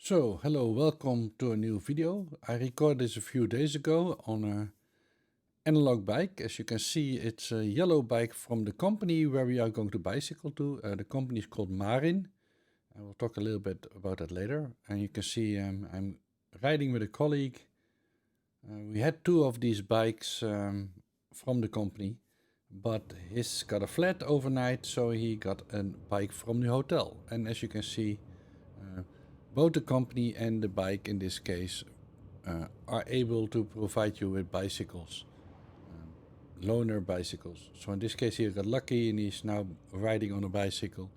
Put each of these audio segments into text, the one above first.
So, hello, welcome to a new video. I recorded this a few days ago on an analog bike. As you can see, it's a yellow bike from the company where we are going to bicycle to. The company is called Marin. I will talk a little bit about that later. And you can see I'm riding with a colleague. We had two of these bikes from the company, but his got a flat overnight, so he got a bike from the hotel. And as you can see, both the company and the bike in this case are able to provide you with bicycles, loaner bicycles. So in this case he got lucky and he's now riding on a bicycle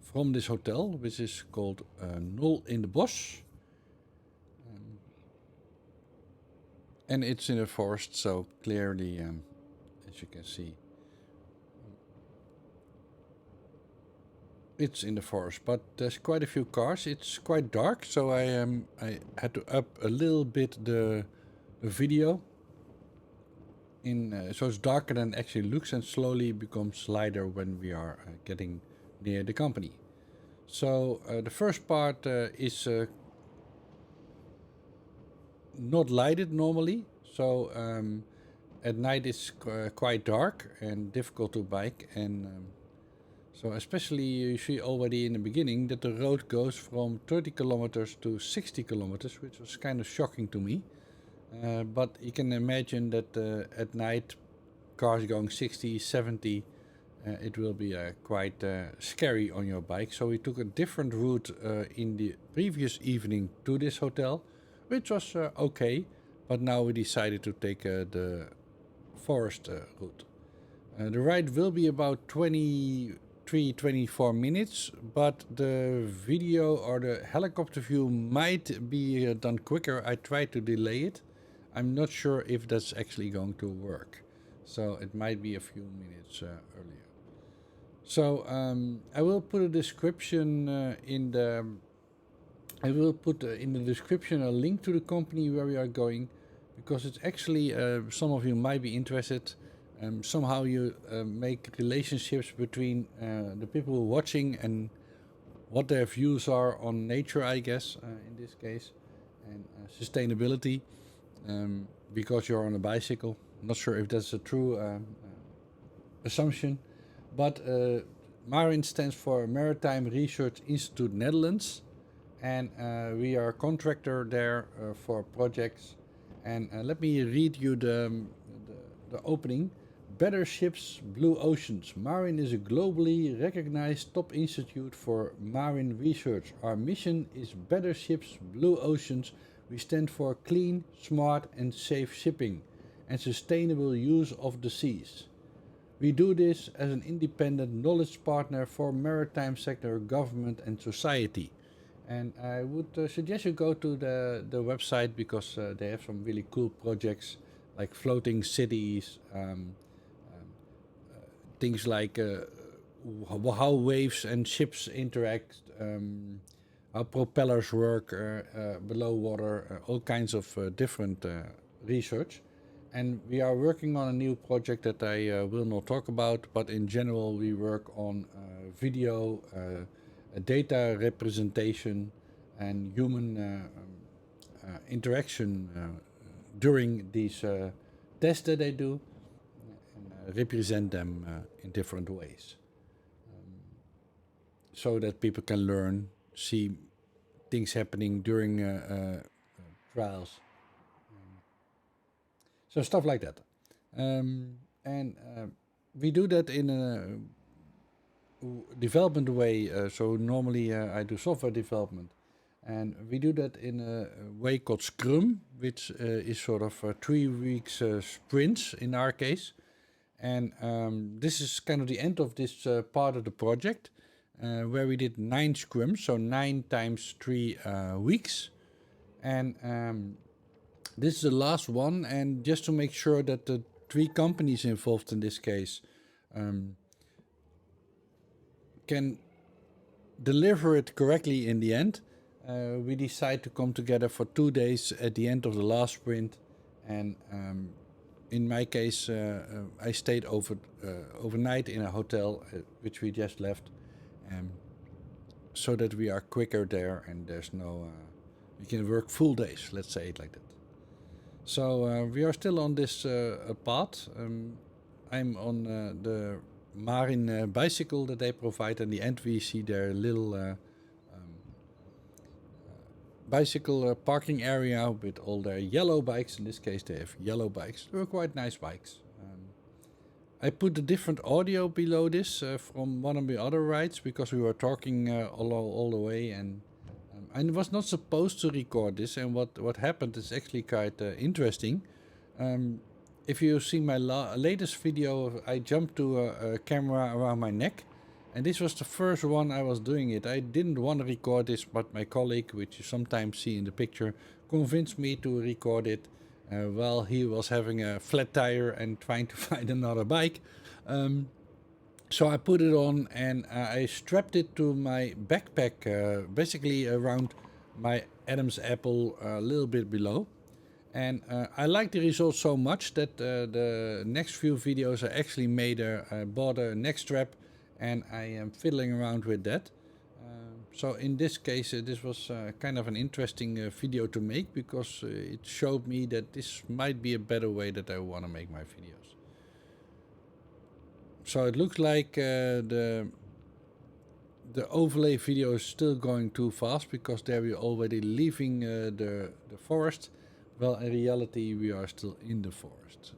from this hotel, which is called Nol in the Bosch. And it's in a forest, so clearly, as you can see, it's in the forest, but there's quite a few cars. It's quite dark, so I had to up a little bit the video. So it's darker than it actually looks, and slowly becomes lighter when we are getting near the company. So the first part is not lighted normally, so at night it's quite dark and difficult to bike, and so especially you see already in the beginning that the road goes from 30 kilometers to 60 kilometers, which was kind of shocking to me. But you can imagine that at night, cars going 60, 70, it will be quite scary on your bike. So we took a different route in the previous evening to this hotel, which was okay. But now we decided to take the forest route. The ride will be about 24 minutes, but the video or the helicopter view might be done quicker. I tried to delay it. I'm not sure if that's actually going to work, so it might be a few minutes earlier. So I will put a description in the. I will put in the description a link to the company where we are going, because it's actually some of you might be interested. Somehow you make relationships between the people who are watching and what their views are on nature, I guess, in this case, and sustainability. Because you're on a bicycle. I'm not sure if that's a true assumption, but MARIN stands for Maritime Research Institute Netherlands, and we are a contractor there for projects. And let me read you the opening. Better Ships, Blue Oceans. MARIN is a globally recognized top institute for marine research. Our mission is Better Ships, Blue Oceans. We stand for clean, smart and safe shipping and sustainable use of the seas. We do this as an independent knowledge partner for maritime sector, government and society. And I would suggest you go to the website, because they have some really cool projects like floating cities, things like how waves and ships interact, how propellers work below water, all kinds of different research. And we are working on a new project that I will not talk about, but in general we work on video, data representation and human interaction during these tests that they do, and represent them in different ways, so that people can learn, see things happening during trials, so stuff like that. And we do that in a development way. So normally I do software development, and we do that in a way called Scrum, which is sort of 3 weeks sprints in our case. And this is kind of the end of this part of the project, where we did 9 scrums, so 9 times 3 weeks. And this is the last one, and just to make sure that the 3 companies involved in this case can deliver it correctly in the end, we decide to come together for 2 days at the end of the last sprint. And in my case, I stayed overnight in a hotel, which we just left. so that we are quicker there and there's no, we can work full days, let's say it like that. So we are still on this path. I'm on the Marin bicycle that they provide, and the end we see their little bicycle parking area with all their yellow bikes. In this case, they have yellow bikes. They were quite nice bikes. I put the different audio below this from one of the other rides because we were talking all the way, and I was not supposed to record this. And what happened is actually quite interesting. If you see my latest video, I jumped to a camera around my neck, and this was the first one I was doing it. I didn't want to record this, but my colleague, which you sometimes see in the picture, convinced me to record it while he was having a flat tire and trying to find another bike. So I put it on and I strapped it to my backpack, basically around my Adam's apple, a little bit below. And I like the result so much that the next few videos I actually bought a neck strap, and I am fiddling around with that. So in this case, this was kind of an interesting video to make because it showed me that this might be a better way that I want to make my videos. So it looks like the overlay video is still going too fast because there we're already leaving the forest. Well, in reality, we are still in the forest.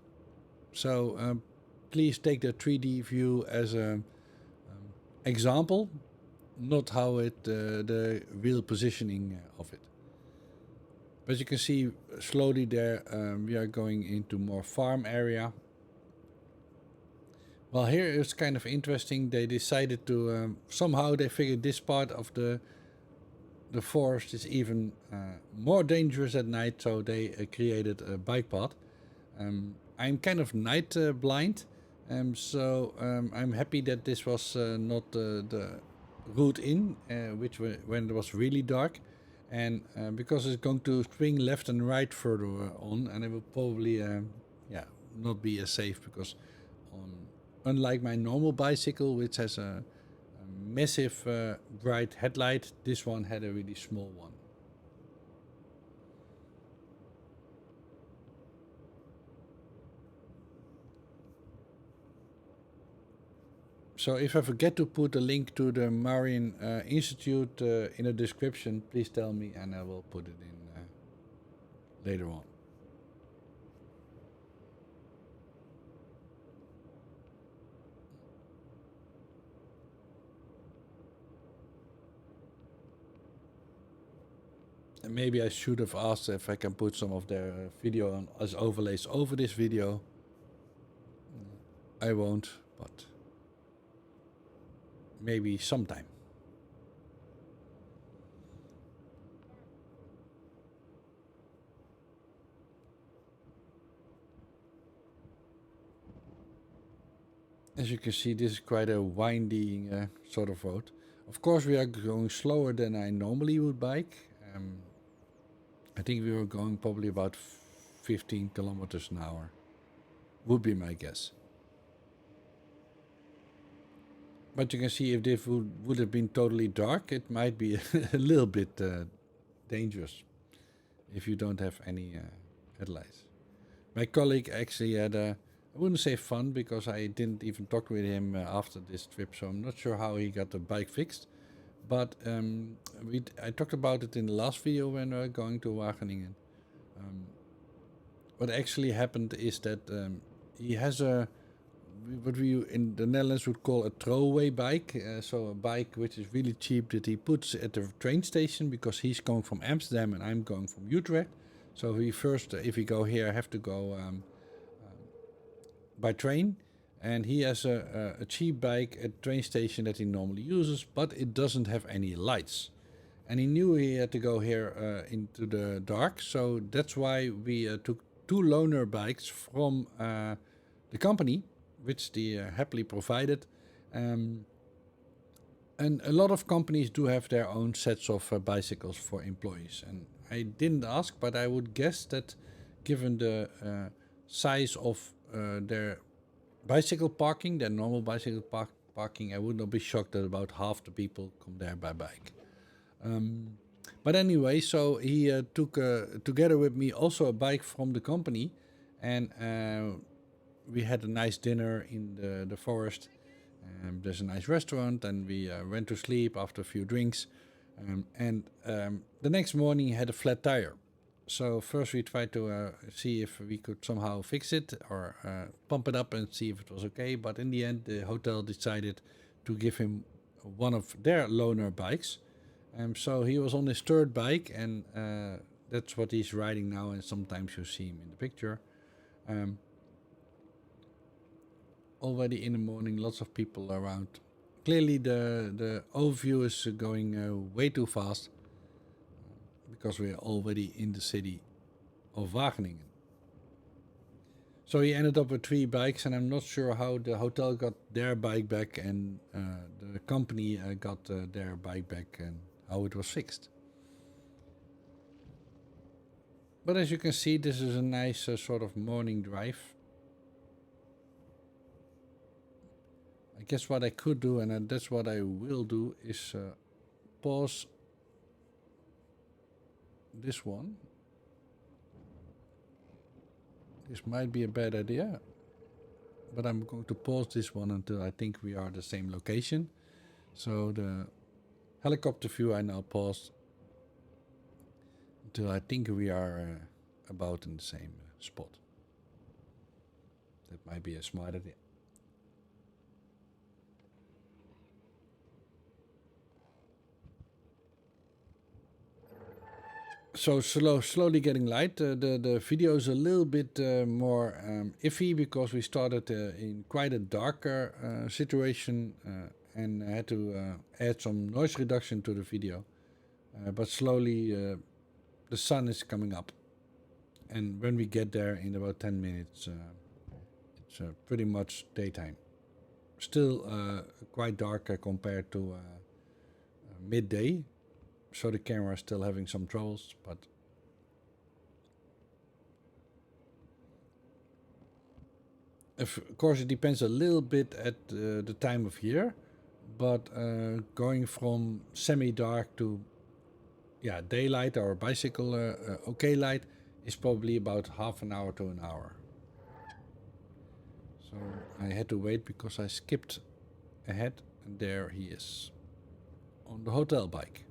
So please take the 3D view as an example, not how the real positioning of it. But you can see slowly there we are going into more farm area. Well, here it's kind of interesting. They decided to somehow they figured this part of the forest is even more dangerous at night, so they created a bike path. I'm kind of night blind, so I'm happy that this was not the route in, when it was really dark, and because it's going to swing left and right further on, and it will probably not be as safe because unlike my normal bicycle, which has a massive bright headlight, this one had a really small one. So if I forget to put a link to the Marian Institute in the description, please tell me and I will put it in later on. And maybe I should have asked if I can put some of their video on as overlays over this video. I won't, but maybe sometime. As you can see, this is quite a windy sort of road. Of course, we are going slower than I normally would bike. I think we were going probably about 15 kilometers an hour. Would be my guess. But you can see if this would have been totally dark, it might be a little bit dangerous if you don't have any headlights. My colleague actually had I wouldn't say fun because I didn't even talk with him after this trip, so I'm not sure how he got the bike fixed. But I talked about it in the last video when we were going to Wageningen. What actually happened is that he has what we in the Netherlands would call a throwaway bike. So a bike which is really cheap that he puts at the train station because he's going from Amsterdam and I'm going from Utrecht. So we first, if we go here, have to go by train. And he has a cheap bike at the train station that he normally uses, but it doesn't have any lights. And he knew he had to go here into the dark, so that's why we took 2 loaner bikes from the company, which they happily provided. And a lot of companies do have their own sets of bicycles for employees. And I didn't ask, but I would guess that given the size of their bicycle parking, their normal bicycle parking. I would not be shocked that about half the people come there by bike. But anyway, so he took together with me also a bike from the company, and we had a nice dinner in the forest. There's a nice restaurant, and we went to sleep after a few drinks. And the next morning, he had a flat tire. So first we tried to see if we could somehow fix it or pump it up and see if it was okay. But in the end, the hotel decided to give him one of their loaner bikes. So he was on his third bike, and that's what he's riding now. And sometimes you see him in the picture. Already in the morning, lots of people around. Clearly, the overview is going way too fast because we're already in the city of Wageningen. So he ended up with 3 bikes, and I'm not sure how the hotel got their bike back and the company got their bike back and how it was fixed. But as you can see, this is a nice sort of morning drive. I guess what I could do, and that's what I will do, is pause this one. This might be a bad idea, but I'm going to pause this one until I think we are at the same location. So the helicopter view I now paused until I think we are about in the same spot. That might be a smart idea. So slowly getting light. The video is a little bit more iffy because we started in quite a darker situation and had to add some noise reduction to the video. But slowly the sun is coming up, and when we get there in about 10 minutes, it's pretty much daytime. Still quite dark compared to midday. So the camera is still having some troubles, but of course it depends a little bit at the time of year, but going from semi-dark to daylight or bicycle okay light is probably about half an hour to an hour. So I had to wait because I skipped ahead, and there he is on the hotel bike.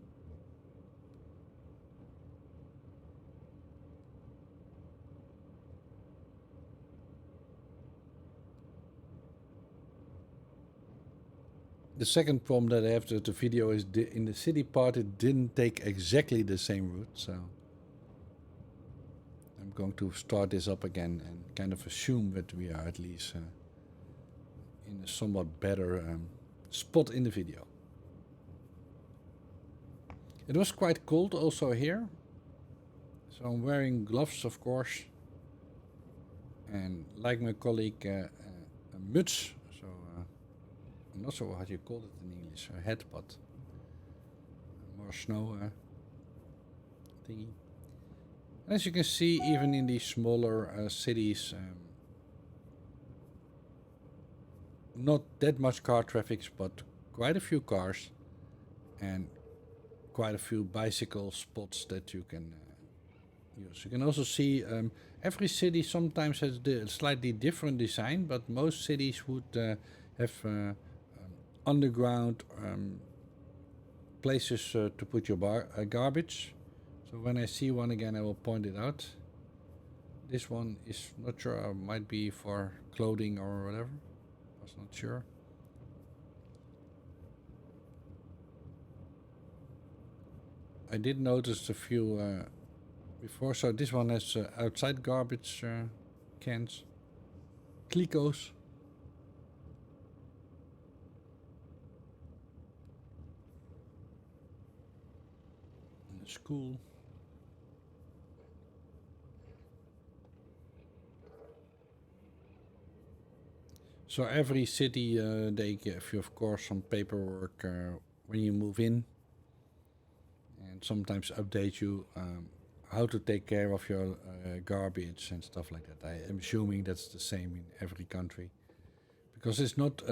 The second problem that I have to the video is in the city part it didn't take exactly the same route, so I'm going to start this up again and kind of assume that we are at least in a somewhat better spot in the video. It was quite cold also here, so I'm wearing gloves of course, and like my colleague a muts. I'm not sure how you call it in English, a hat, but more snow thingy. And as you can see, even in these smaller cities, not that much car traffic, but quite a few cars and quite a few bicycle spots that you can use. You can also see every city sometimes has a slightly different design, but most cities would have underground places to put your garbage. So when I see one again, I will point it out. This one is not sure, might be for clothing or whatever. I was not sure. I did notice a few before. So this one has outside garbage cans, Klikos. School. So every city they give you of course some paperwork when you move in, and sometimes update you how to take care of your garbage and stuff like that. I am assuming that's the same in every country, because it's not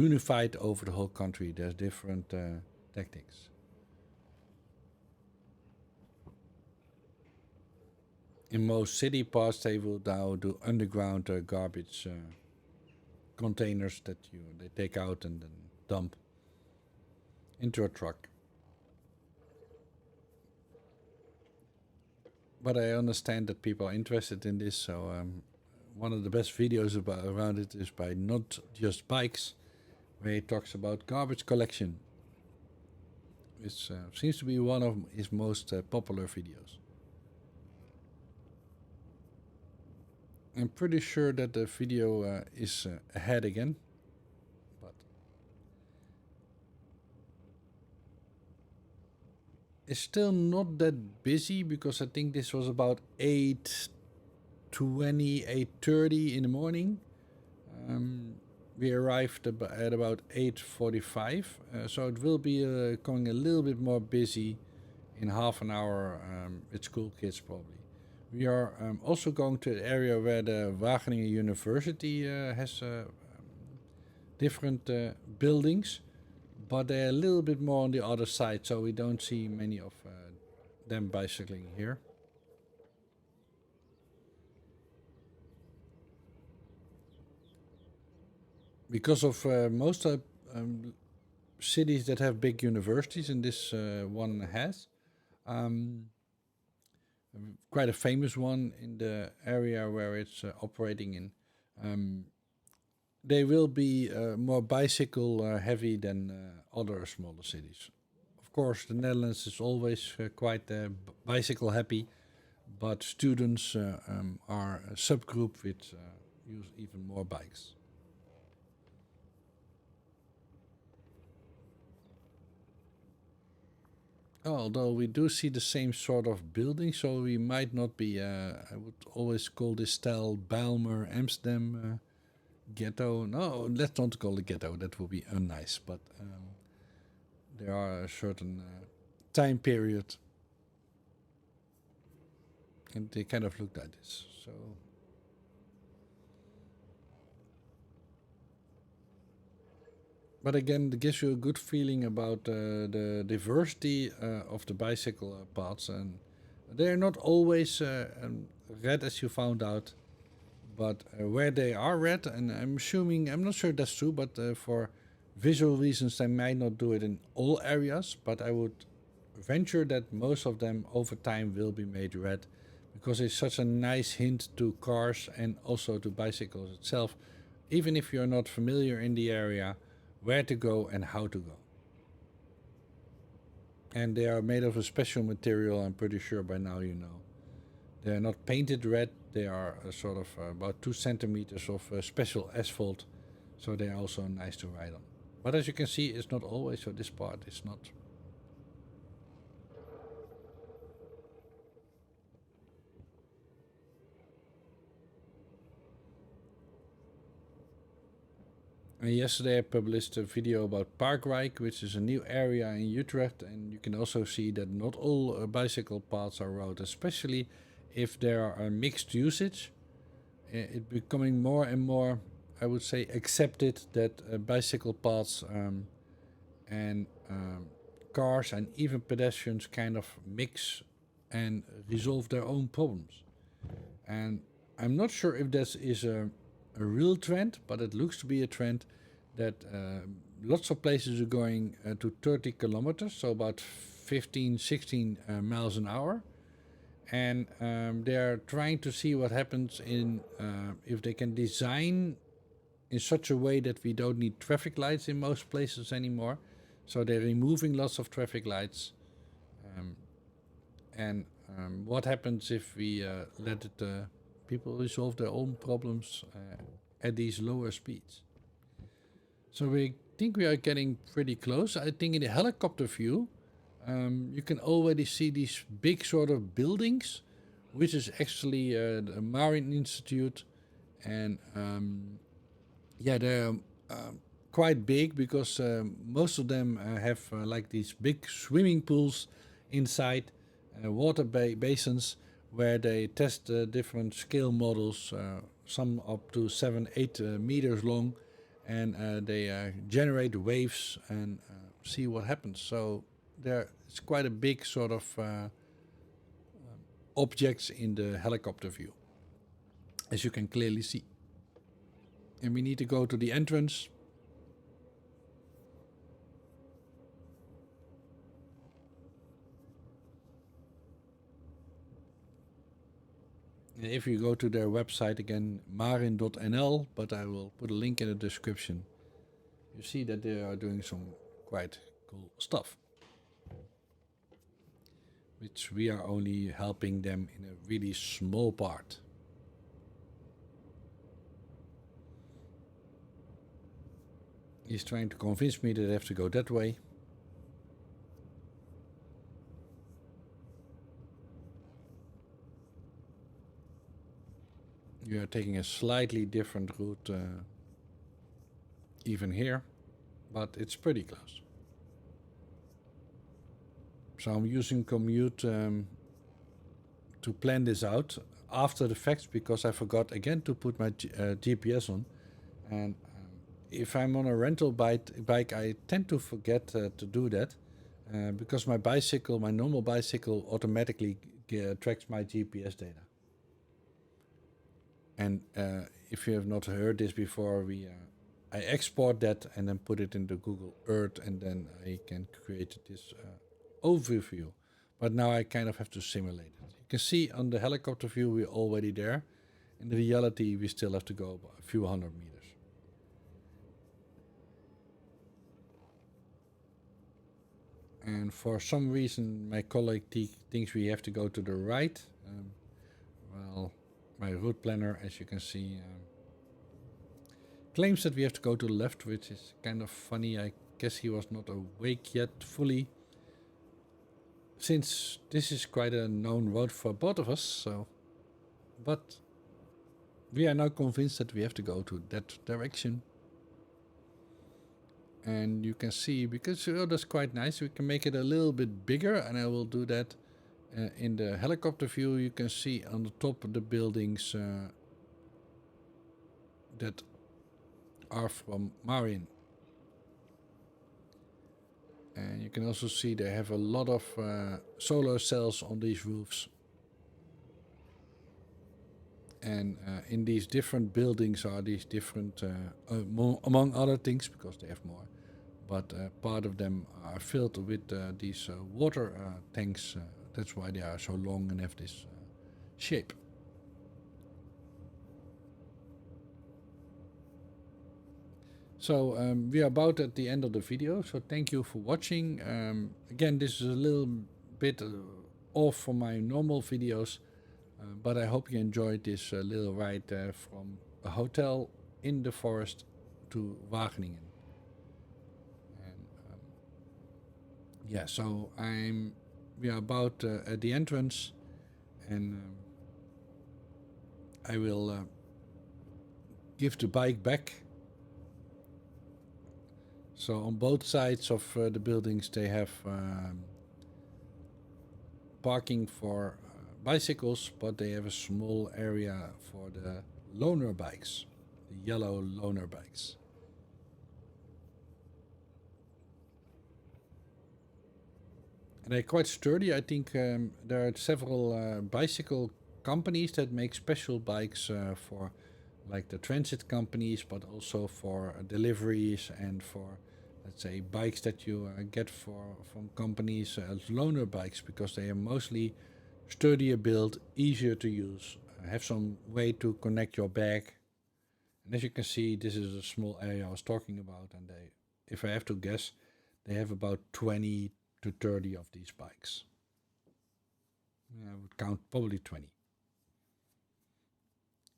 unified over the whole country. There's different tactics. In most city parts, they will now do underground garbage containers that they take out and then dump into a truck. But I understand that people are interested in this, so one of the best videos around it is by Not Just Bikes, where he talks about garbage collection. It seems to be one of his most popular videos. I'm pretty sure that the video is ahead again, but it's still not that busy because I think this was about 8:20, 8:30 in the morning. We arrived at about 8:45, so it will be going a little bit more busy in half an hour with school kids probably. We are also going to the area where the Wageningen University has different buildings, but they're a little bit more on the other side, so we don't see many of them bicycling here. Because of most cities that have big universities, and this one has, quite a famous one in the area where it's operating in. They will be more bicycle heavy than other smaller cities. Of course, the Netherlands is always quite bicycle happy, but students are a subgroup which use even more bikes. Although we do see the same sort of building, so we might not be, I would always call this style Bijlmer, Amsterdam ghetto. No, let's not call it ghetto, that would be unnice, but there are a certain time period and they kind of look like this. So but again, it gives you a good feeling about the diversity of the bicycle paths, and they're not always red as you found out, but where they are red, and I'm assuming, I'm not sure that's true, but for visual reasons they might not do it in all areas, but I would venture that most of them over time will be made red, because it's such a nice hint to cars and also to bicycles itself, even if you're not familiar in the area, where to go and how to go. And they are made of a special material, I'm pretty sure by now you know. They are not painted red, they are sort of about 2 centimeters of special asphalt, so they are also nice to ride on. But as you can see, it's not always, so this part is not. And yesterday I published a video about Parkwijk, which is a new area in Utrecht, and you can also see that not all bicycle paths are road, especially if there are mixed usage. It's becoming more and more, I would say, accepted that bicycle paths and cars and even pedestrians kind of mix and resolve their own problems. And I'm not sure if this is a real trend, but it looks to be a trend that lots of places are going to 30 kilometers, so about 15, 16 miles an hour. And they're trying to see what happens in if they can design in such a way that we don't need traffic lights in most places anymore. So they're removing lots of traffic lights. And what happens if we let people resolve their own problems at these lower speeds? So we think we are getting pretty close. I think in the helicopter view, you can already see these big sort of buildings, which is actually the Marine Institute. And yeah, they're quite big because most of them have like these big swimming pools inside, water basins where they test different scale models, some up to 7, 8 meters long, and they generate waves and see what happens. So there is quite a big sort of objects in the helicopter view, as you can clearly see. And we need to go to the entrance. And if you go to their website again, marin.nl, but I will put a link in the description, you see that they are doing some quite cool stuff, which we are only helping them in a really small part. He's trying to convince me that I have to go that way. You are taking a slightly different route even here, but it's pretty close. So I'm using commute to plan this out after the fact, because I forgot again to put my GPS on. And if I'm on a rental bike, I tend to forget to do that because my normal bicycle automatically tracks my GPS data. And if you have not heard this before, I export that and then put it into Google Earth, and then I can create this overview. But now I kind of have to simulate it. You can see on the helicopter view we're already there. In reality, we still have to go a few hundred meters. And for some reason, my colleague thinks we have to go to the right. Well, my route planner, as you can see, claims that we have to go to the left, which is kind of funny. I guess he was not awake yet fully, since this is quite a known road for both of us. So, but we are now convinced that we have to go to that direction. And you can see, because that's quite nice, we can make it a little bit bigger, and I will do that in the helicopter view. You can see on the top of the buildings that are from Marin. And you can also see they have a lot of solar cells on these roofs. And in these different buildings are these different, among other things, because they have more, but part of them are filled with these water tanks. That's why they are so long and have this shape. So we are about at the end of the video, so thank you for watching. Again, this is a little bit off from my normal videos, but I hope you enjoyed this little ride from a hotel in the forest to Wageningen. And yeah, so we are about at the entrance, and I will give the bike back. So on both sides of the buildings they have parking for bicycles, but they have a small area for the loaner bikes, the yellow loaner bikes. And they're quite sturdy. I think there are several bicycle companies that make special bikes for like the transit companies, but also for deliveries and for, let's say, bikes that you get from companies as loaner bikes, because they are mostly sturdier built, easier to use, have some way to connect your bag. And as you can see, this is a small area I was talking about, and they, if I have to guess, they have about 20 to 30 of these bikes. I would count probably 20.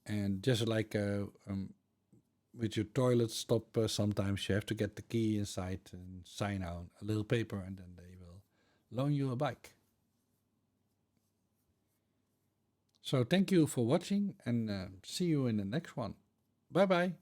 And just like with your toilet stop, sometimes you have to get the key inside and sign out a little paper, and then they will loan you a bike. So thank you for watching, and see you in the next one. Bye bye.